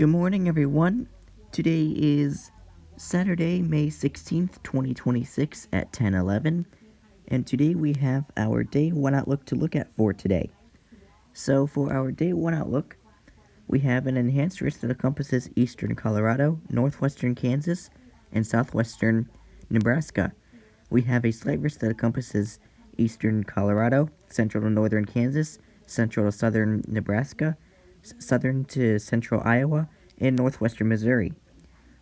Good morning, everyone. Today is Saturday, May 16th, 2026 at 10:11, and today we have our Day 1 Outlook to look at for today. So for our Day 1 Outlook, we have an enhanced risk that encompasses eastern Colorado, northwestern Kansas, and southwestern Nebraska. We have a slight risk that encompasses eastern Colorado, central to northern Kansas, central to southern Nebraska, southern to central Iowa, and northwestern Missouri.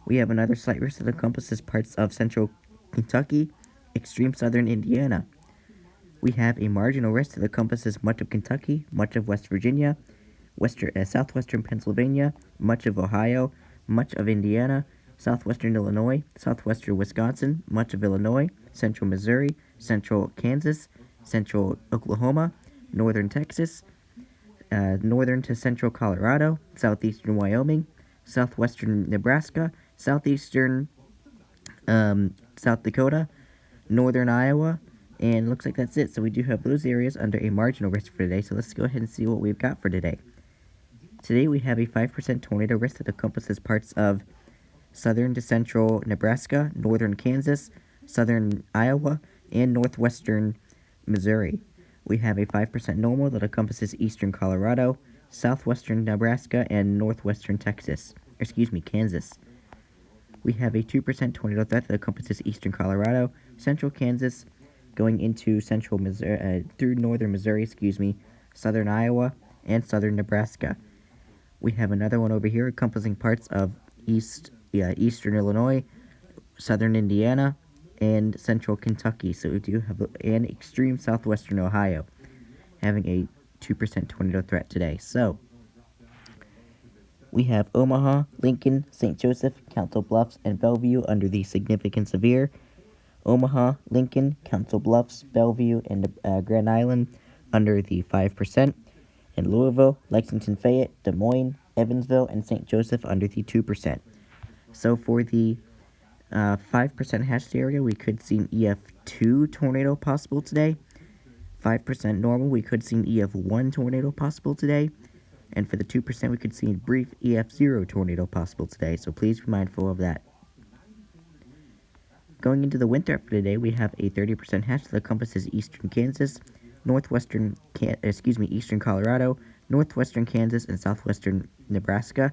We have another slight risk that encompasses parts of central Kentucky, extreme southern Indiana. We have a marginal risk that encompasses much of Kentucky, much of West Virginia, southwestern Pennsylvania, much of Ohio, much of Indiana, southwestern Illinois, southwestern Wisconsin, much of Illinois, central Missouri, central Kansas, central Oklahoma, northern Texas, northern to central Colorado, southeastern Wyoming, southwestern Nebraska, southeastern South Dakota, northern Iowa, and looks like that's it. So we do have those areas under a marginal risk for today. So let's go ahead and see what we've got for today. Today we have a 5% tornado risk that encompasses parts of southern to central Nebraska, northern Kansas, southern Iowa, and northwestern Missouri. We have a 5% normal that encompasses eastern Colorado, southwestern Nebraska, and northwestern Kansas. We have a 2% tornado threat that encompasses eastern Colorado, central Kansas, going into central Missouri, through northern Missouri, southern Iowa, and southern Nebraska. We have another one over here encompassing parts of eastern Illinois, southern Indiana, and central Kentucky. So we do have an extreme southwestern Ohio having a 2% tornado threat today. So we have Omaha, Lincoln, St. Joseph, Council Bluffs, and Bellevue under the significant severe. Omaha, Lincoln, Council Bluffs, Bellevue, and Grand Island under the 5%. And Louisville, Lexington, Fayette, Des Moines, Evansville, and St. Joseph under the 2%. So for the 5% hatched area, we could see an EF2 tornado possible today. 5% normal, we could see an EF1 tornado possible today. And for the 2%, we could see a brief EF0 tornado possible today. So please be mindful of that. Going into the wind threat for today, we have a 30% hatch that encompasses eastern Kansas, eastern Colorado, northwestern Kansas, and southwestern Nebraska.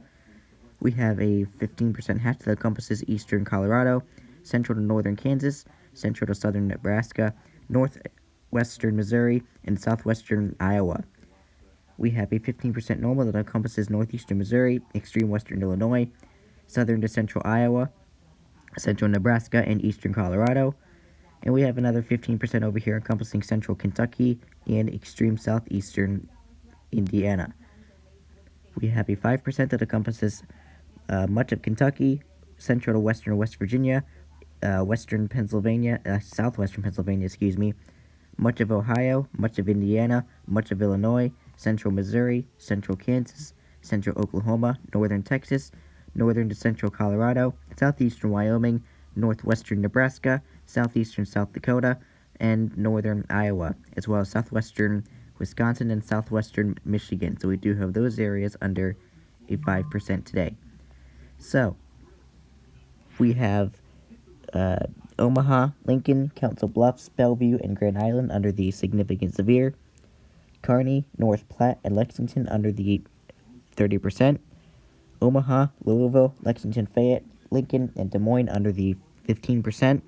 We have a 15% hatch that encompasses eastern Colorado, central to northern Kansas, central to southern Nebraska, northwestern Missouri, and southwestern Iowa. We have a 15% normal that encompasses northeastern Missouri, extreme western Illinois, southern to central Iowa, central Nebraska, and eastern Colorado. And we have another 15% over here encompassing central Kentucky and extreme southeastern Indiana. We have a 5% that encompasses much of Kentucky, central to western West Virginia, southwestern Pennsylvania, much of Ohio, much of Indiana, much of Illinois, central Missouri, central Kansas, central Oklahoma, northern Texas, northern to central Colorado, southeastern Wyoming, northwestern Nebraska, southeastern South Dakota, and northern Iowa, as well as southwestern Wisconsin and southwestern Michigan. So we do have those areas under a 5% today. So we have Omaha, Lincoln, Council Bluffs, Bellevue, and Grand Island under the significant severe. Kearney, North Platte, and Lexington under the 30%. Omaha, Louisville, Lexington, Fayette, Lincoln, and Des Moines under the 15%.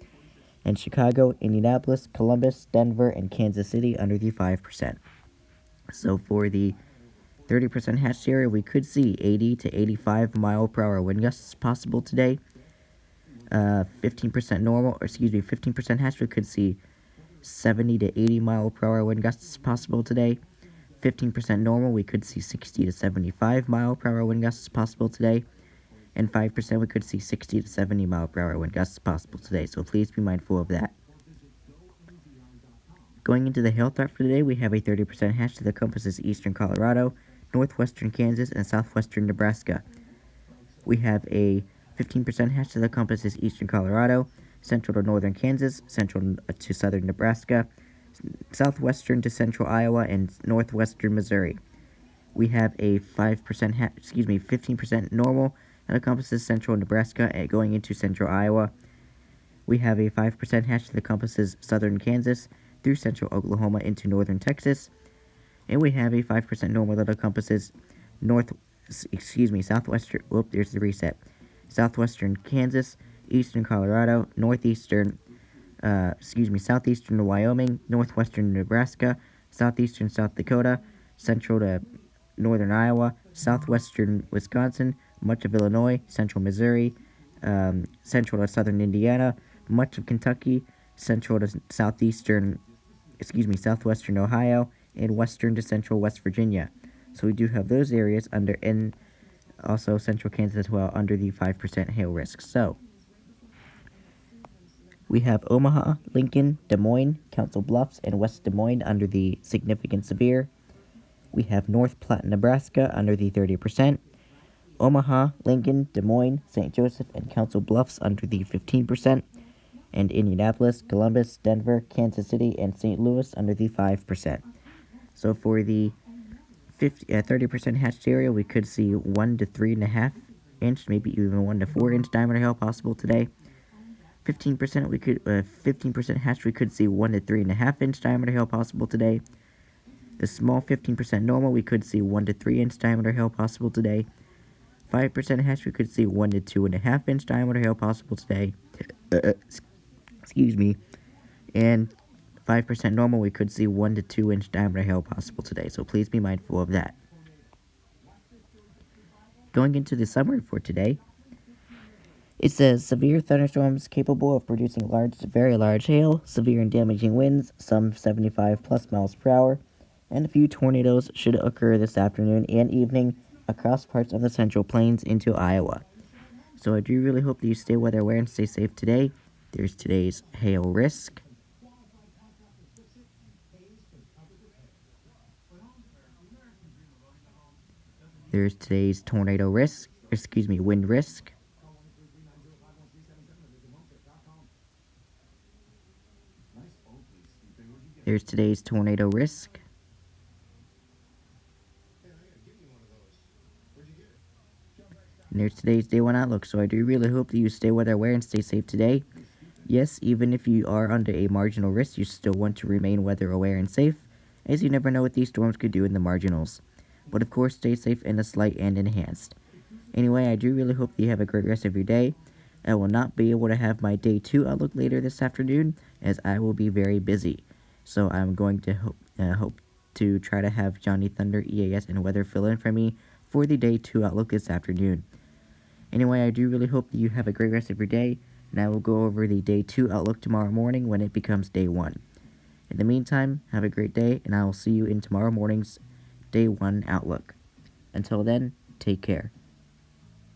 And Chicago, Indianapolis, Columbus, Denver, and Kansas City under the 5%. So for the 30% hatched area, we could see 80 to 85 mile per hour wind gusts possible today. 15% hatched, we could see 70 to 80 mile per hour wind gusts possible today. 15% normal, we could see 60 to 75 mile per hour wind gusts possible today. And 5%, we could see 60 to 70 mile per hour wind gusts possible today. So please be mindful of that. Going into the hail threat for today, we have a 30% hatch that encompasses eastern Colorado, northwestern Kansas, and southwestern Nebraska. We have a 15% hatch that encompasses eastern Colorado, central to northern Kansas, central to southern Nebraska, southwestern to central Iowa, and northwestern Missouri. We have a 15% normal that encompasses central Nebraska and going into central Iowa. We have a 5% hatch that encompasses southern Kansas through central Oklahoma into northern Texas. And we have a 5% normal that encompasses southwestern, there's the reset. Southwestern Kansas, eastern Colorado, southeastern Wyoming, northwestern Nebraska, southeastern South Dakota, central to northern Iowa, southwestern Wisconsin, much of Illinois, central Missouri, central to southern Indiana, much of Kentucky, central to southwestern Ohio, and western to central West Virginia. So we do have those areas under, and also central Kansas as well, under the 5% hail risk. So we have Omaha, Lincoln, Des Moines, Council Bluffs, and West Des Moines under the significant severe. We have North Platte, Nebraska under the 30%. Omaha, Lincoln, Des Moines, St. Joseph, and Council Bluffs under the 15%. And Indianapolis, Columbus, Denver, Kansas City, and St. Louis under the 5%. So for the 30% hatched area, we could see 1 to 3.5 inch, maybe even 1 to 4 inch diameter hail possible today. 15% hatched, we could see 1 to 3.5 inch diameter hail possible today. The small 15% normal, we could see 1 to 3 inch diameter hail possible today. 5% hatched, we could see 1 to 2.5 inch diameter hail possible today. And 5% normal, we could see 1 to 2 inch diameter hail possible today, so please be mindful of that. Going into the summary for today, it says severe thunderstorms capable of producing large to very large hail, severe and damaging winds, some 75 plus miles per hour, and a few tornadoes should occur this afternoon and evening across parts of the Central Plains into Iowa. So I do really hope that you stay weather aware and stay safe today. There's today's hail risk. There's today's wind risk. There's today's tornado risk. And there's today's day 1 outlook. So I do really hope that you stay weather aware and stay safe today. Yes, even if you are under a marginal risk, you still want to remain weather aware and safe, as you never know what these storms could do in the marginals. But of course, stay safe in the slight and enhanced. Anyway, I do really hope that you have a great rest of your day. I will not be able to have my day 2 outlook later this afternoon, as I will be very busy. So I'm going to hope to try to have Johnny Thunder, EAS, and weather fill in for me for the day 2 outlook this afternoon. Anyway, I do really hope that you have a great rest of your day, and I will go over the day 2 outlook tomorrow morning when it becomes day 1. In the meantime, have a great day, and I will see you in tomorrow morning's day 1 outlook. Until then, take care.